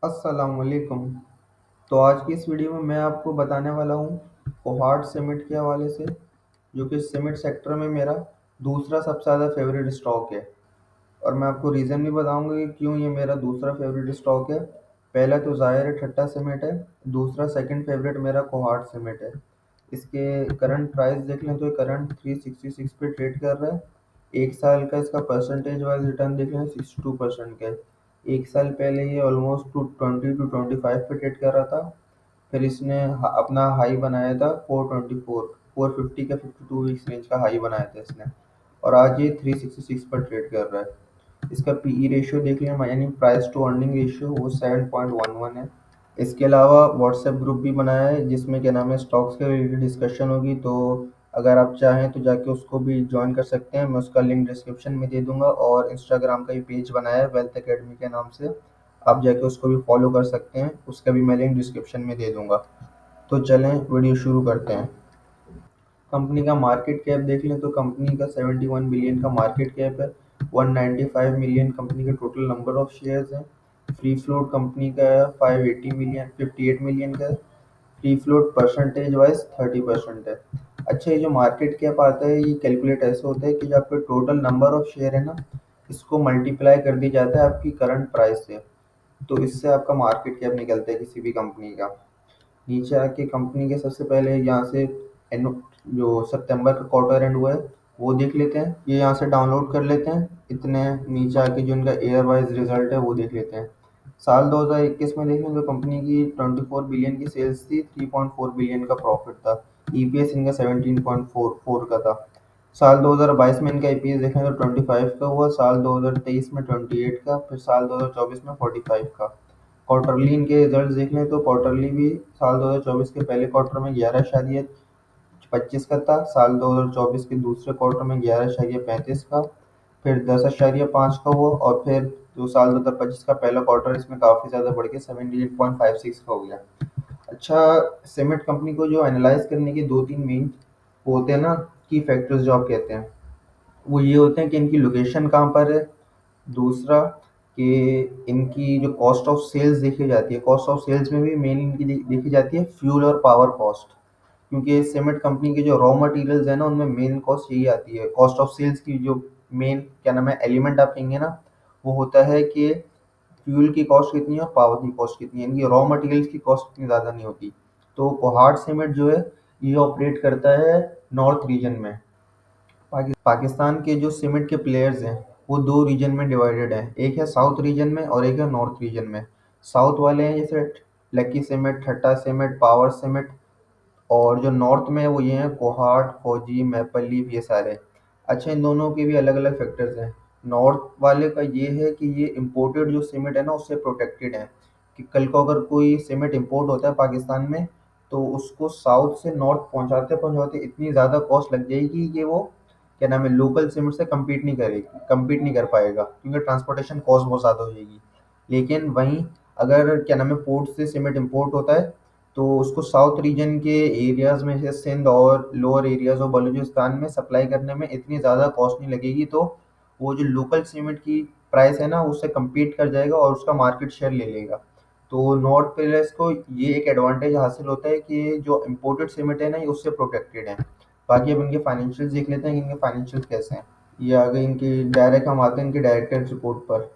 अस्सलामुअलैकुम। तो आज की इस वीडियो में मैं आपको बताने वाला हूँ कोहाट सीमेंट के हवाले से, जो कि सीमेंट सेक्टर में मेरा दूसरा सबसे ज़्यादा फेवरेट स्टॉक है। और मैं आपको रीज़न भी बताऊंगा कि क्यों ये मेरा दूसरा फेवरेट स्टॉक है। पहला तो ज़ाहिर है ठट्टा सीमेंट है, दूसरा सेकंड फेवरेट मेरा कोहाट सीमेंट है। इसके करंट प्राइस देख लें तो ये करंट 366 पे ट्रेड कर रहा है। एक साल का इसका परसेंटेज वाइज रिटर्न देख लें 62% का है। एक साल पहले ये ऑलमोस्ट 20 to 25 पे ट्रेड कर रहा था। फिर इसने अपना हाई बनाया था 450 का 52 वीक्स रेंज का हाई बनाया था इसने। और आज ये 366 पर ट्रेड कर रहा है। इसका पीई रेशियो देख लें, यानी प्राइस टू अर्निंग रेशियो, वो 7.11 है। इसके अलावा व्हाट्सएप ग्रुप भी बनाया है जिसमें क्या नाम है स्टॉक्स के रिलेटेड डिस्कशन होगी। तो अगर आप चाहें तो जाके उसको भी ज्वाइन कर सकते हैं। मैं उसका लिंक डिस्क्रिप्शन में दे दूंगा। और इंस्टाग्राम का भी पेज बनाया है वेल्थ एकेडमी के नाम से, आप जाके उसको भी फॉलो कर सकते हैं। उसका भी मैं लिंक डिस्क्रिप्शन में दे दूंगा। तो चलें वीडियो शुरू करते हैं। कंपनी का मार्केट कैप देख लें तो कंपनी का 71 बिलियन का मार्केट कैप है। 195 मिलियन कंपनी का टोटल नंबर ऑफ शेयर्स हैं। फ्री फ्लोट कंपनी का 58 मिलियन का। फ्री फ्लोट परसेंटेज वाइज 30% है। अच्छा, ये जो मार्केट कैप आता है ये कैलकुलेट ऐसे होता है कि जो आपका टोटल नंबर ऑफ शेयर है ना, इसको मल्टीप्लाई कर दी जाता है आपकी करंट प्राइस से। तो इससे आपका मार्केट कैप निकलता है किसी भी कंपनी का। नीचे आके कंपनी के सबसे पहले यहाँ से जो सितंबर का क्वार्टर एंड हुआ है वो देख लेते हैं। ये यहाँ से डाउनलोड कर लेते हैं। इतने नीचे आके जो इनका ईयर वाइज रिजल्ट है वो देख लेते हैं। साल 2021 में देखें तो कंपनी की 24 बिलियन की सेल्स थी, 3.4 बिलियन का प्रॉफिट था। ईपीएस इनका 17.44 का था। साल 2022 में इनका ईपीएस देखें तो 25 का हुआ, साल 2023 में 28 का, फिर साल 2024 में 45 का। क्वार्टरली इनके रिजल्ट देख लें तो क्वार्टरली भी साल 2024 के पहले क्वार्टर में 11.25 का था, साल 2024 के दूसरे क्वार्टर में 11.35 का, फिर 10.5 का हुआ, और फिर जो साल 2025 का पहला क्वार्टर इसमें काफ़ी ज़्यादा बढ़ के 78.56 का हो गया। अच्छा, सीमेंट कंपनी को जो एनालाइज करने के दो तीन मेन होते हैं ना, की फैक्टर्स जो आप कहते हैं, वो ये होते हैं कि इनकी लोकेशन कहाँ पर है। दूसरा कि इनकी जो कॉस्ट ऑफ सेल्स देखी जाती है, कॉस्ट ऑफ सेल्स में भी मेन इनकी देखी जाती है फ्यूल और पावर कॉस्ट। क्योंकि सीमेंट कंपनी के जो रॉ मटेरियल्स है ना, उनमें मेन कॉस्ट यही आती है। कॉस्ट ऑफ सेल्स की जो मेन क्या नाम है एलिमेंट आप कहेंगे ना, वो होता है कि फ्यूल की कॉस्ट कितनी है और पावर की कॉस्ट कितनी है। इनकी रॉ मटेरियल्स की कॉस्ट इतनी ज़्यादा नहीं होती। तो कोहाट सीमेंट जो है ये ऑपरेट करता है नॉर्थ रीजन में। पाकिस्तान के जो सीमेंट के प्लेयर्स हैं वो दो रीजन में डिवाइडेड हैं, एक है साउथ रीजन में और एक है नॉर्थ रीजन में। साउथ वाले हैं जैसे लकी सीमेंट, ठट्टा सीमेंट, पावर सीमेंट। और जो नॉर्थ में है वो ये हैं कोहाट, फौजी, मैपल लीफ, ये सारे। अच्छा, इन दोनों के भी अलग अलग फैक्टर्स हैं। नॉर्थ वाले का ये है कि ये इम्पोर्टेड जो सीमेंट है ना उससे प्रोटेक्टेड है। कि कल को अगर कोई सीमेंट इम्पोर्ट होता है पाकिस्तान में, तो उसको साउथ से नॉर्थ पहुंचाते पहुंचाते इतनी ज़्यादा कॉस्ट लग जाएगी कि वो क्या नाम है लोकल सीमेंट से compete नहीं कर पाएगा, क्योंकि ट्रांसपोर्टेशन कॉस्ट बहुत ज़्यादा हो जाएगी। लेकिन वहीं अगर क्या नाम है पोर्ट से सीमेंट इम्पोर्ट होता है, तो उसको साउथ रीजन के एरियाज़ में जैसे सिंध और लोअर एरियाज़ और बलूचिस्तान में सप्लाई करने में इतनी ज़्यादा कॉस्ट नहीं लगेगी। तो वो जो लोकल सीमेंट की प्राइस है ना उससे compete कर जाएगा और उसका मार्केट शेयर ले लेगा। तो नॉर्थ प्लेयर्स को ये एक एडवांटेज हासिल होता है कि जो इम्पोर्टेड सीमेंट है ना ये उससे प्रोटेक्टेड है। बाकी अब इनके फाइनेंशियल्स देख लेते हैं कि इनके फाइनेंशियल्स कैसे हैं। ये आ गई इनकी डायरेक्ट, हम आते हैं इनके डायरेक्टर्स रिपोर्ट पर।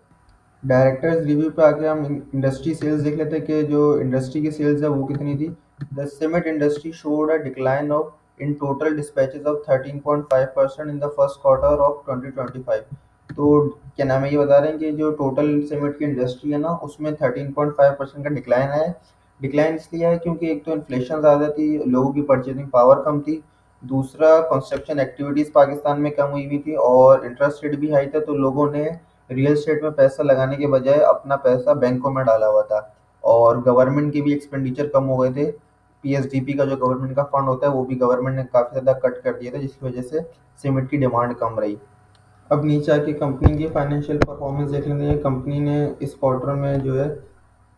डायरेक्टर्स रिव्यू पे आके हम इंडस्ट्री सेल्स देख लेते हैं कि जो इंडस्ट्री की सेल्स है वो कितनी थी। The cement industry showed a decline of in total dispatches of 13.5% in the first quarter of 2025। तो क्या नाम है ये बता रहे हैं कि जो टोटल सीमेंट की इंडस्ट्री है ना उसमें 13.5% का डिक्लाइन है। डिक्लाइन इसलिए है क्योंकि एक तो इन्फ्लेशन ज़्यादा थी, लोगों की परचेजिंग पावर कम थी। दूसरा, कंस्ट्रक्शन एक्टिविटीज़ पाकिस्तान में कम हुई हुई थी और इंटरेस्ट रेट भी हाई था, तो लोगों ने रियल एस्टेट में पैसा लगाने के बजाय अपना पैसा बैंकों में डाला हुआ था। और गवर्नमेंट के भी एक्सपेंडिचर कम हो गए थे। पीएसडीपी का जो गवर्नमेंट का फंड होता है वो भी गवर्नमेंट ने काफ़ी ज़्यादा कट कर दिया था, जिसकी वजह से सीमेंट की डिमांड कम रही। अब नीचे आके कंपनी की फाइनेंशियल परफॉर्मेंस देख लेते हैं। कंपनी ने इस क्वार्टर में जो है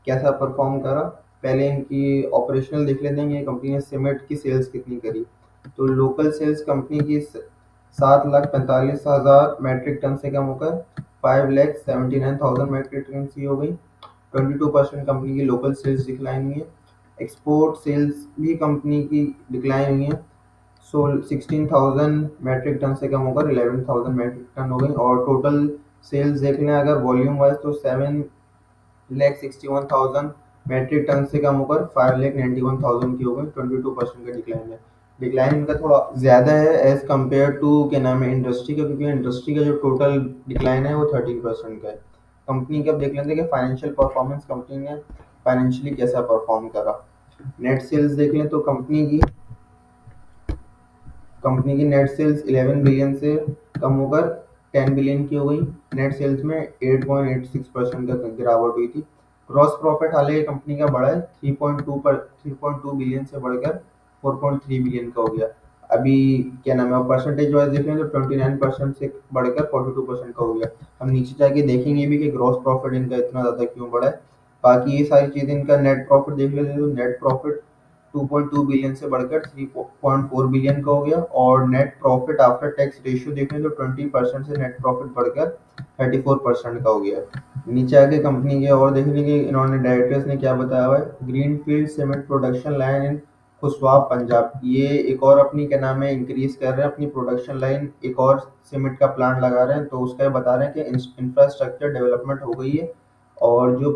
कैसा परफॉर्म करा। पहले इनकी ऑपरेशनल देख लेते हैं कि कंपनी ने सीमेंट की सेल्स कितनी करी। तो लोकल सेल्स कंपनी की 7,45,000 मैट्रिक टन से कम होकर 5,79,000 मैट्रिक टन की हो गई। 22% कंपनी की लोकल सेल्स डिक्लाइन हुई है। एक्सपोर्ट सेल्स भी कंपनी की डिक्लाइन हुई है। सो 16,000 मैट्रिक टन से कम होकर 11,000 मैट्रिक टन हो गई। और टोटल सेल्स देख लें अगर वॉल्यूम वाइज तो 7,61,000 मैट्रिक टन से कम होकर 5,91,000 की हो गई। 22% का डिक्लाइन है। डिक्लाइन इनका थोड़ा ज़्यादा है एज कम्पेयर टू क्या नाम है इंडस्ट्री का, क्योंकि इंडस्ट्री का जो टोटल डिक्लाइन है वो 13% का है। कंपनी का अब देख लेते हैं कि फाइनेंशियल परफॉर्मेंस कंपनी ने फाइनेंशियली कैसा परफॉर्म करा। नेट सेल्स देख लें तो कंपनी की नेट सेल्स 11 बिलियन से कम होकर 10 बिलियन की हो गई। नेट सेल्स में 8.86% का गिरावट हुई थी। ग्रॉस प्रॉफिट हालांकि कंपनी का बढ़ा है, 3.2 बिलियन से बढ़कर 4.3 बिलियन का हो गया। अभी क्या नाम है परसेंटेज वाइज देखें तो 29% से बढ़कर 42% का हो गया। हम नीचे जाके देखेंगे भी कि ग्रॉस प्रॉफिट इनका इतना ज़्यादा क्यों बढ़ा है। बाकी ये सारी चीज़ें, इनका नेट प्रॉफिट देख लेते हैं तो नेट प्रॉफिट 2.2 बिलियन से बढ़कर 3.4 बिलियन का हो गया। और net profit after tax ratio देखें तो 20% से नेट प्रॉफिट बढ़कर 34% का हो गया। नीचे आके कंपनी के और देख लेंगे इन्होंने डायरेक्टर्स ने क्या बताया हुआ है। Greenfield cement production line in Khushab Punjab, ये एक और अपनी क्या नाम है इंक्रीज कर रहे हैं अपनी प्रोडक्शन लाइन, एक और सीमेंट का प्लांट लगा रहे हैं। तो उसका ये बता रहे हैं कि इंफ्रास्ट्रक्चर डेवलपमेंट हो गई है। और जो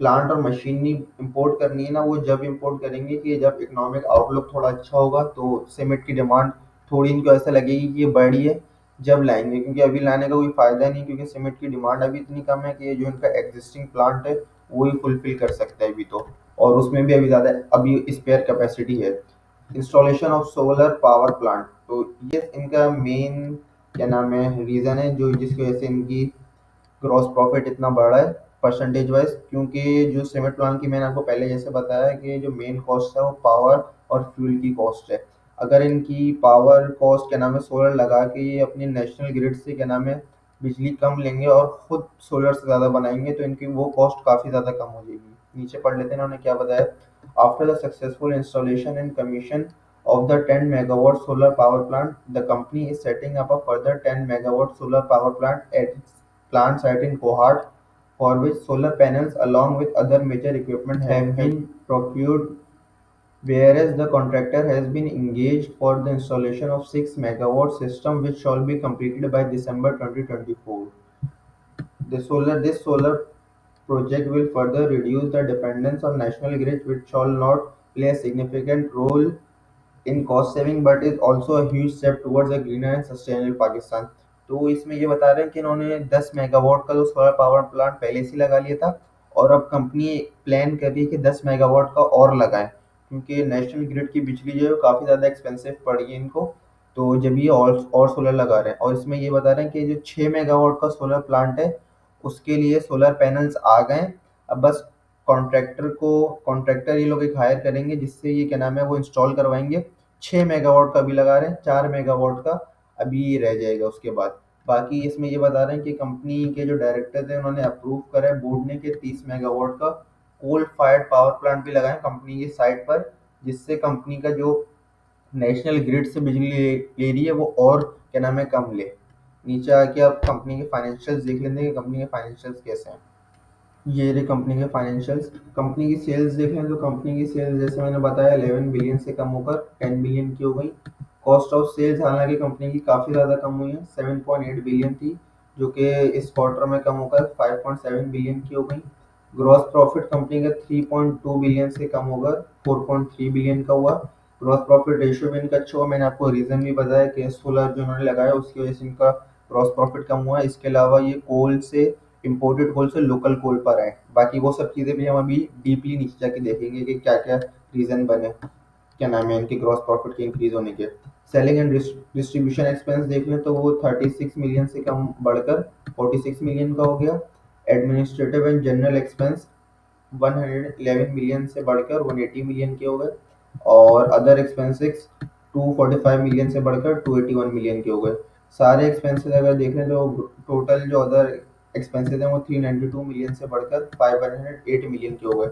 प्लांट और मशीनरी इंपोर्ट करनी है ना, वो जब इंपोर्ट करेंगे कि जब इकोनॉमिक आउटलुक थोड़ा अच्छा होगा, तो सीमेंट की डिमांड थोड़ी इनको ऐसा लगेगी कि ये बढ़ी है जब लाएंगे, क्योंकि अभी लाने का कोई फ़ायदा नहीं, क्योंकि सीमेंट की डिमांड अभी इतनी कम है कि जो इनका एग्जिस्टिंग प्लांट है वो ही फुलफिल कर सकता है अभी तो। और उसमें भी अभी ज़्यादा अभी स्पेयर कैपेसिटी है। Installation of solar power plant, तो ये इनका मेन क्या नाम है रीज़न है जो जिसकी वजह से इनकी ग्रॉस प्रॉफिट इतना बढ़ा है परसेंटेज वाइज। क्योंकि जो सीमेंट प्लांट की मैंने आपको पहले जैसे बताया कि जो मेन कॉस्ट है वो पावर और फ्यूल की कॉस्ट है। अगर इनकी पावर कॉस्ट क्या नाम है सोलर लगा के ये अपनी नेशनल ग्रिड से क्या नाम है बिजली कम लेंगे और खुद सोलर से ज़्यादा बनाएंगे, तो इनकी वो कॉस्ट काफ़ी ज़्यादा कम हो जाएगी। नीचे पढ़ लेते हैं इन्होंने क्या बताया। After the successful installation and commission of the 10 megawatt solar power plant, the company is setting up a further 10 megawatt solar power plant at its plant site in Kohat, for which solar panels along with other major equipment have been procured, whereas the contractor has been engaged for the installation of 6 megawatt system which shall be completed by December 2024. This solar project will further reduce the dependence on national grid, which shall not play a significant role in cost saving but is also a huge step towards a greener and sustainable Pakistan. तो इसमें ये बता रहे हैं कि इन्होंने 10 megawatt का जो सोलर पावर प्लांट पहले से लगा लिया था, और अब कंपनी प्लान कर रही है कि 10 मेगावाट का और लगाएं, क्योंकि नेशनल ग्रिड की बिजली जो है काफ़ी ज़्यादा एक्सपेंसिव पड़ गई इनको। तो जब ये और सोलर लगा रहे हैं, और इसमें ये बता रहे हैं कि जो 6 मेगावाट का सोलर प्लांट है उसके लिए सोलर पैनल्स आ गए हैं। अब बस कॉन्ट्रैक्टर ये लोग एक हायर करेंगे जिससे ये क्या नाम है वो इंस्टॉल करवाएंगे। 6 मेगावाट का भी लगा रहे हैं, 4 मेगावाट का अभी रह जाएगा उसके बाद। बाकी इसमें ये बता रहे हैं कि कंपनी के जो डायरेक्टर थे उन्होंने अप्रूव करा है बोर्ड ने कि 30 मेगावाट का कोल फायर्ड पावर प्लांट भी लगाएं कंपनी की साइट पर, जिससे कंपनी का जो नेशनल ग्रिड से बिजली ले रही है वो और क्या नाम है कम ले। नीचे आके आप कंपनी के फाइनेंशियल्स देख लेते हैं कि कंपनी के फाइनेंशियल्स कैसे हैं। ये रही कंपनी के फाइनेंशियल्स। कंपनी की सेल्स देखें तो कंपनी की सेल्स जैसे मैंने बताया 11 बिलियन से कम होकर 10 बिलियन की हो गई। कॉस्ट ऑफ सेल्स हालांकि कंपनी की काफ़ी ज़्यादा कम हुई है, 7.8 बिलियन थी जो कि इस क्वार्टर में कम होकर 5.7 बिलियन की हो गई। ग्रॉस प्रॉफिट कंपनी का 3.2 बिलियन से कम होकर 4.3 बिलियन का हुआ। ग्रॉस प्रॉफिट रेशियो भी इनका अच्छा हुआ, मैंने आपको रीज़न भी बताया कि सोलर जो उन्होंने लगाया उसकी वजह से इनका ग्रॉस प्रॉफिट कम हुआ है। इसके अलावा ये कोल से इम्पोर्टेड कोल से लोकल कोल पर आए। बाकी वो सब चीज़ें भी हम अभी डीपली नीचे जाके देखेंगे कि क्या क्या रीज़न बने क्या नाम है इनके ग्रॉस प्रॉफिट के इंक्रीज होने के। सेलिंग एंड डिस्ट्रीब्यूशन एक्सपेंस देख लें तो वो 36 मिलियन से कम बढ़कर 46 मिलियन का हो गया। Administrative and general expense 111 million से बढ़कर 180 मिलियन के हो गए। और अदर एक्सपेंसेस 245 मिलियन से बढ़कर 281 मिलियन के हो गए। सारे एक्सपेंसेस अगर देखें तो टोटल जो अदर एक्सपेंसेस हैं वो 392 मिलियन से बढ़कर 508 मिलियन के हो गए।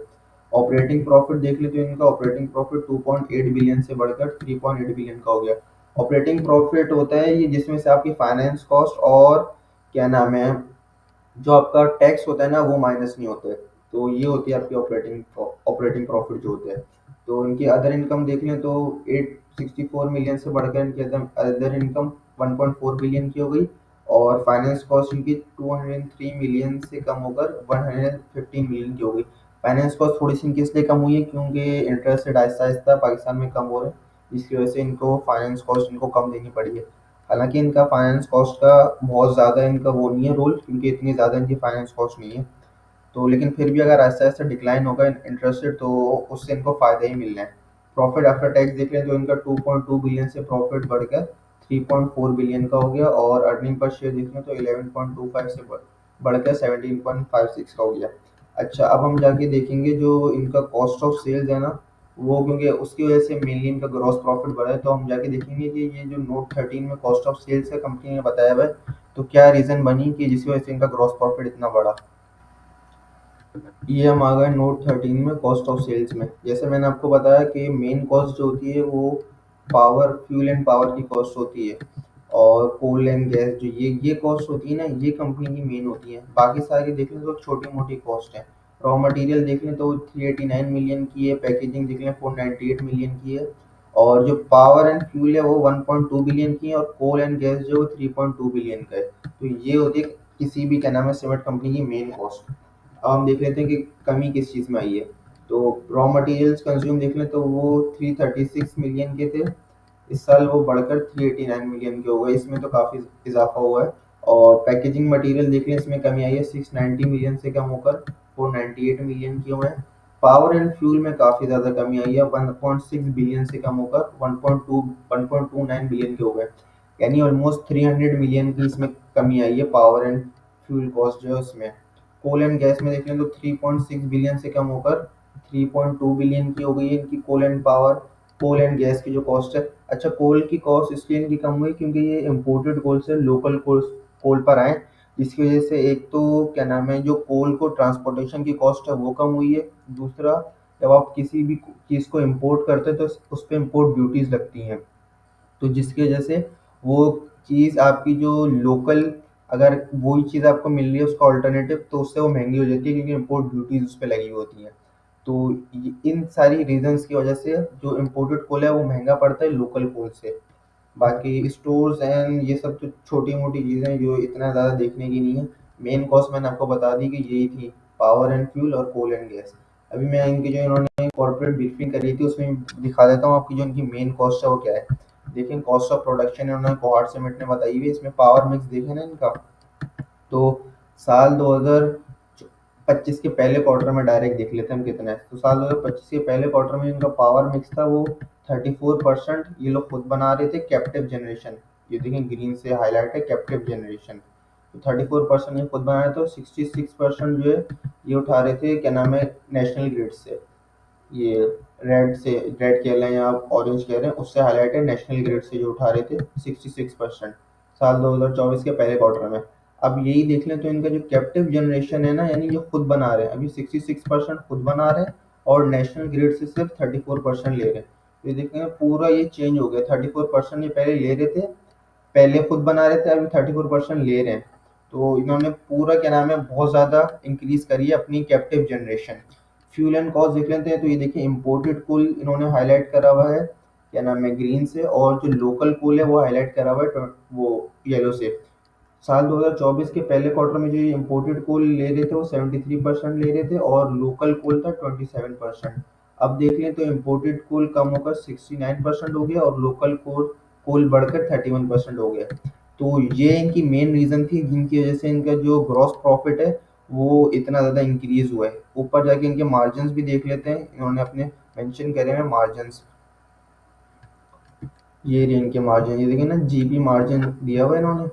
ऑपरेटिंग प्रॉफिट देख ले तो इनका ऑपरेटिंग प्रॉफिट 2.8 बिलियन से बढ़कर 3.8 बिलियन का हो गया। ऑपरेटिंग प्रॉफिट होता है ये जिसमें से आपकी फाइनेंस कॉस्ट और क्या नाम है जो आपका टैक्स होता है ना वो माइनस नहीं होते। तो ये होती है आपकी ऑपरेटिंग प्रॉफिट जो होते हैं। तो इनकी अदर इनकम देख लें तो 864 मिलियन से बढ़कर इनकी अदर इनकम 1.4 बिलियन की हो गई। और फाइनेंस कॉस्ट इनकी 203 मिलियन से कम होकर 115 मिलियन की हो गई। फाइनेंस कॉस्ट थोड़ी सी इनकी इसलिए कम हुई है क्योंकि इंटरेस्ट रेट आहिस्ता आहिस्ता पाकिस्तान में कम हो रहे हैं, जिसकी वजह से इनको फाइनेंस कॉस्ट इनको कम देनी पड़ी है। हालांकि इनका फाइनेंस कॉस्ट का बहुत ज़्यादा इनका वो नहीं है रोल, क्योंकि इतनी ज़्यादा इनकी फाइनेंस कॉस्ट नहीं है। तो लेकिन फिर भी अगर ऐसा ऐसा डिक्लाइन होगा इंटरेस्ट रेट, तो उससे इनको फ़ायदा ही मिलना है। प्रॉफिट आफ्टर टैक्स देख लें तो इनका 2.2 बिलियन से प्रॉफिट बढ़कर 3.4 बिलियन का हो गया। और अर्निंग पर शेयर देख लें तो 11.25 से बढ़कर 17.56 का हो गया। अच्छा, अब हम जाके देखेंगे जो इनका कॉस्ट ऑफ सेल्स है ना, वो क्योंकि उसकी वजह से मेनली इनका ग्रॉस प्रॉफिट बढ़ा है, तो हम जाके देखेंगे कि ये जो नोट 13 में कॉस्ट ऑफ सेल्स है कंपनी ने बताया हुआ है, तो क्या रीज़न बनी कि जिसकी वजह से इनका ग्रॉस प्रॉफिट इतना बढ़ा। ये हम आ गए नोट 13 में कॉस्ट ऑफ सेल्स में। जैसे मैंने आपको बताया कि मेन कॉस्ट जो होती है वो पावर, फ्यूल एंड पावर की कॉस्ट होती है। और कोल एंड गैस जो ये कॉस्ट होती है ना, ये कंपनी की मेन होती है। बाकी सारी देख लें तो छोटी मोटी कॉस्ट है। रॉ मटेरियल देख लें तो 389 मिलियन की है, पैकेजिंग देख लें 498 मिलियन की है। और जो पावर एंड फ्यूल है वो 1.2 बिलियन की है, और कोल एंड गैस जो 3.2 बिलियन का है। तो ये होती है किसी भी क्या नाम है सीमेंट कंपनी की मेन कॉस्ट। अब हम देख लेते हैं कि कमी किस चीज़ में आई है। तो रॉ मटेरियल्स कंज्यूम देख लें तो वो 336 मिलियन के थे, इस साल वो बढ़कर 389 मिलियन के हो गए, इसमें तो काफ़ी इजाफा हुआ है। और पैकेजिंग मटेरियल देख लें, इसमें कमी आई है, 690 मिलियन से कम होकर 498 मिलियन के हुए हैं। पावर एंड फ्यूल में काफ़ी ज़्यादा कमी आई है, 1.6 बिलियन से कम होकर 1.29 बिलियन के हो गए। यानी ऑलमोस्ट 300 मिलियन की इसमें कमी आई है पावर एंड फ्यूल कॉस्ट जो है उसमें। कोल एंड गैस में देख लें तो 3.6 बिलियन से कम होकर 3.2 बिलियन की हो गई है इनकी coal and power, coal and gas की जो कॉस्ट है। अच्छा, कोल की कॉस्ट इसलिए इनकी कम हुई क्योंकि ये इम्पोर्टेड कोल से लोकल कोल पर आए, जिसकी वजह से एक तो क्या नाम है जो कोल को ट्रांसपोर्टेशन की कॉस्ट है वो कम हुई है। दूसरा, जब आप किसी भी चीज़ को इम्पोर्ट करते हैं तो उस पर इम्पोर्ट ड्यूटीज़ लगती हैं, तो जिसकी वजह से वो चीज़ आपकी जो लोकल, अगर वही चीज़ आपको मिल रही है उसका ऑल्टरनेटिव, तो उससे वो महंगी हो जाती है क्योंकि इम्पोर्ट ड्यूटीज उस पर लगी होती हैं। तो इन सारी रीजंस की वजह से जो इम्पोर्टेड कोल है वो महंगा पड़ता है लोकल कोल से। बाकी स्टोर्स एंड ये सब तो छोटी मोटी चीज़ें जो इतना ज़्यादा देखने की नहीं है। मेन कॉस्ट मैंने आपको बता दी कि यही थी, पावर एंड फ्यूल और कोल एंड गैस। अभी मैं इनकी जो इन्होंने कॉर्पोरेट ब्रीफिंग करी थी उसमें दिखा देता हूँ आपकी जो इनकी मेन कॉस्ट है वो क्या है। देखिए, कॉस्ट ऑफ प्रोडक्शन इन्होंने कोहार्ट सीमेंट ने बताई हुई है, इसमें पावर मिक्स देखे ना इनका, तो साल 2025 के पहले क्वार्टर में डायरेक्ट देख लेते हैं हम कितना है। तो साल 2025 के पहले क्वार्टर में इनका पावर मिक्स था वो 34%, ये लोग खुद बना रहे थे कैप्टिव जनरेशन। ये देखें ग्रीन से हाईलाइट है कैप्टिव जनरेशन। तो 34% ये खुद बना रहे थे, और 66% जो है ये उठा रहे थे क्या नाम है नेशनल ग्रिड से। ये रेड कह रहे हैं या आप ऑरेंज कह रहे हैं, उससे हाईलाइट है नेशनल ग्रिड से जो उठा रहे थे 66% साल 2024 के पहले क्वार्टर में। अब यही देख लें तो इनका जो कैप्टिव जनरेशन है ना, यानी ये खुद बना रहे हैं, अभी 66% खुद बना रहे हैं, और नेशनल ग्रिड से सिर्फ 34% ले रहे हैं। तो ये देखेंगे पूरा ये चेंज हो गया, 34% ये पहले ले रहे थे, पहले खुद बना रहे थे, अभी 34% ले रहे हैं। तो इन्होंने पूरा क्या नाम है बहुत ज़्यादा इंक्रीज करी है अपनी captive generation. Fuel and cost देख लेते हैं, तो ये देखिए इम्पोर्टेड कोल इन्होंने हाईलाइट करा हुआ है क्या नाम है ग्रीन से, और जो लोकल कोल है वो हाईलाइट करा हुआ है वो येलो से। साल 2024 के पहले क्वार्टर में जो ये इम्पोर्टेड कोल ले रहे थे वो 73% ले रहे थे, और लोकल कोल था 27%। अब देख लें तो इम्पोर्टेड कोल कम होकर 69% हो गया, और लोकल कोल कोल बढ़कर 31% हो गया। तो ये इनकी मेन रीज़न थी जिनकी वजह से इनका जो ग्रॉस प्रॉफिट है वो इतना ज़्यादा इंक्रीज हुआ है। ऊपर जाके इनके मार्जिन्स भी देख लेते हैं, इन्होंने अपने मेंशन करे हैं मार्जिन्स। ये रहे इनके मार्जिन, ये देखिए ना जीपी मार्जिन दिया हुआ है इन्होंने,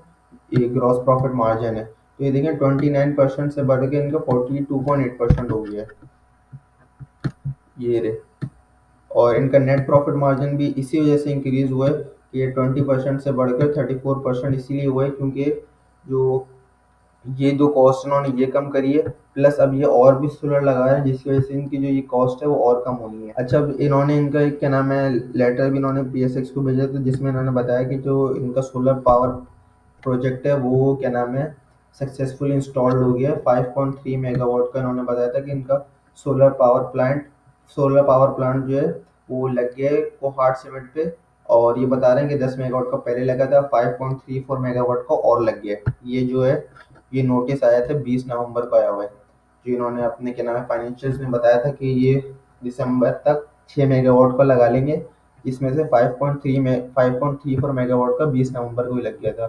ये ग्रॉस प्रॉफिट मार्जिन है। तो ये देखिए 29% से बढ़ के इनका 42.8% हो गया है। ये रहे, और इनका नेट प्रॉफिट मार्जिन भी इसी वजह से इंक्रीज हुआ है कि ये 20% से बढ़कर 34% इसीलिए हुआ है क्योंकि जो ये दो कॉस्ट इन्होंने ये कम करी है, प्लस अब ये और भी सोलर लगा है जिसकी वजह से इनकी जो ये कॉस्ट है वो और कम होनी है। अच्छा, अब इन्होंने इनका एक क्या नाम है लेटर भी इन्होंने पीएसएक्स को भेजा था, जिसमें इन्होंने बताया कि जो इनका सोलर पावर प्रोजेक्ट है वो क्या नाम है सक्सेसफुली इंस्टॉल्ड हो गया है। 5.3 मेगावाट का इन्होंने बताया था कि इनका सोलर पावर प्लांट जो है वो लग गया है कोहाट सीमेंट पे। और ये बता रहे हैं कि 10 मेगावाट का पहले लगा था, 5.34 मेगावाट का और लग गया है। ये जो है ये नोटिस आया था 20 नवंबर को आया हुआ है, जो इन्होंने अपने क्या नाम है फाइनेंशियल्स में बताया था कि ये दिसंबर तक 6 मेगावाट का लगा लेंगे। इसमें से 5.34 मेगावाट का 20 नवंबर को ही लग गया था।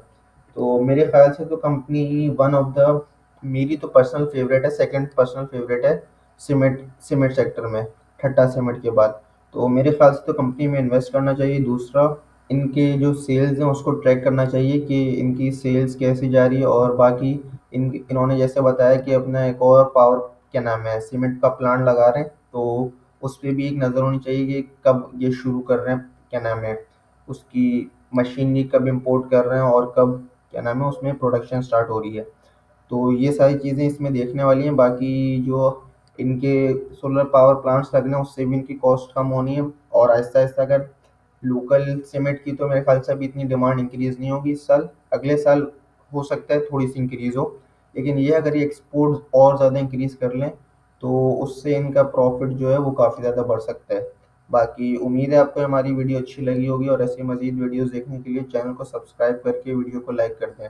तो मेरे ख्याल से तो कंपनी वन ऑफ द, मेरी तो पर्सनल फेवरेट है, सेकंड पर्सनल फेवरेट है सीमेंट सीमेंट सेक्टर में, ठट्टा सीमेंट के बाद। तो मेरे ख्याल से तो कंपनी में इन्वेस्ट करना चाहिए। दूसरा, इनके जो सेल्स हैं उसको ट्रैक करना चाहिए कि इनकी सेल्स कैसी जा रही है। और बाकी इन्होंने जैसे बताया कि अपना एक और पावर क्या नाम है सीमेंट का प्लांट लगा रहे हैं, तो उस पर भी एक नज़र होनी चाहिए कि कब ये शुरू कर रहे हैं, क्या नाम है उसकी मशीनरी कब इंपोर्ट कर रहे हैं और कब क्या नाम है उसमें प्रोडक्शन स्टार्ट हो रही है। तो ये सारी चीज़ें इसमें देखने वाली हैं। बाकी जो इनके सोलर पावर प्लांट्स लगने हैं उससे भी इनकी कॉस्ट कम होनी है। और आहिस्ता आहिस्ता अगर लोकल सीमेंट की, तो मेरे ख्याल से अभी इतनी डिमांड इंक्रीज़ नहीं होगी इस साल, अगले साल हो सकता है थोड़ी सी इंक्रीज़ हो। लेकिन ये अगर ये एक्सपोर्ट और ज़्यादा इंक्रीज़ कर लें तो उससे इनका प्रॉफिट जो है वो काफ़ी ज़्यादा बढ़ सकता है। बाकी उम्मीद है आपको हमारी वीडियो अच्छी लगी होगी, और ऐसी मज़ीद वीडियोज़ देखने के लिए चैनल को सब्सक्राइब करके वीडियो को लाइक कर दें।